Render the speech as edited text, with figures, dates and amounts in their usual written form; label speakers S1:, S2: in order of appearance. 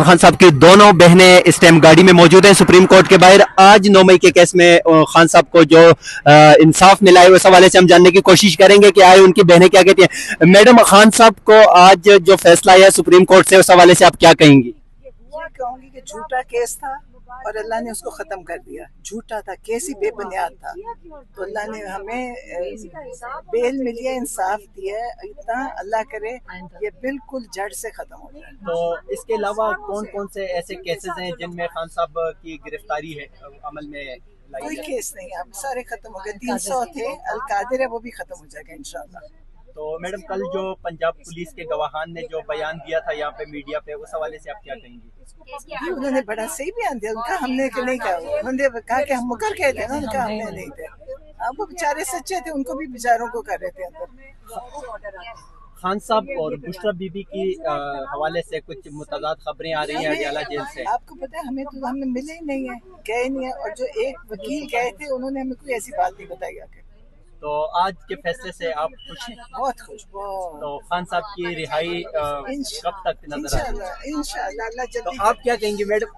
S1: खान साहब की दोनों बहनें इस टाइम गाड़ी में मौजूद हैं सुप्रीम कोर्ट के बाहर। आज 9 मई के केस में खान साहब को जो इंसाफ मिला है उस हवाले से हम जानने की कोशिश करेंगे कि आए उनकी बहनें क्या कहती हैं। मैडम, खान साहब को आज जो फैसला आया सुप्रीम कोर्ट से उस हवाले से आप क्या कहेंगी?
S2: ये कहूंगी कि झूठा केस था और अल्लाह ने उसको खत्म कर दिया। झूठा था, केस ही बेबुनियाद था, तो अल्लाह ने हमें बेल मिली है, इंसाफ दिया है। इतना अल्लाह करे ये बिल्कुल जड़ से खत्म हो जाए।
S1: तो इसके अलावा कौन कौन से ऐसे केसेस हैं जिनमें खान साहब की गिरफ्तारी है अमल में?
S2: कोई केस नहीं, अब सारे खत्म हो गए। 300 थे, अलकादिर है, वो भी खत्म हो जाएगा इंशाल्लाह।
S1: तो मैडम, कल जो पंजाब पुलिस के गवाहान ने जो बयान दिया था यहाँ पे मीडिया पे, उस हवाले से आप क्या कहेंगी?
S2: उन्होंने बड़ा सही बयान दिया उनका, हमने नहीं कहा। उन्होंने कहा कि हम मुकर गए थे ना, उनका हमने नहीं थे। अब वो बेचारे सच्चे थे, उनको भी बेचारों को कर रहे थे अंदर।
S1: खान साहब और बुशरा बीबी की हवाले से कुछ मुतज़ाद खबरें आ रही हैं अडियाला जेल से।
S2: आपको पता है, हमें मिले ही नहीं है, गए नहीं है। और जो एक वकील गए थे उन्होंने हमें कोई ऐसी बात नहीं बताई आके।
S1: तो आज के फैसले से आप खुश हैं?
S2: बहुत खुश, बहुत।
S1: तो खान साहब की रिहाई कब तक नजर आएगी?
S2: इंशाल्लाह, इंशाल्लाह अल्लाह जल्दी।
S1: तो आप क्या कहेंगी मैडम?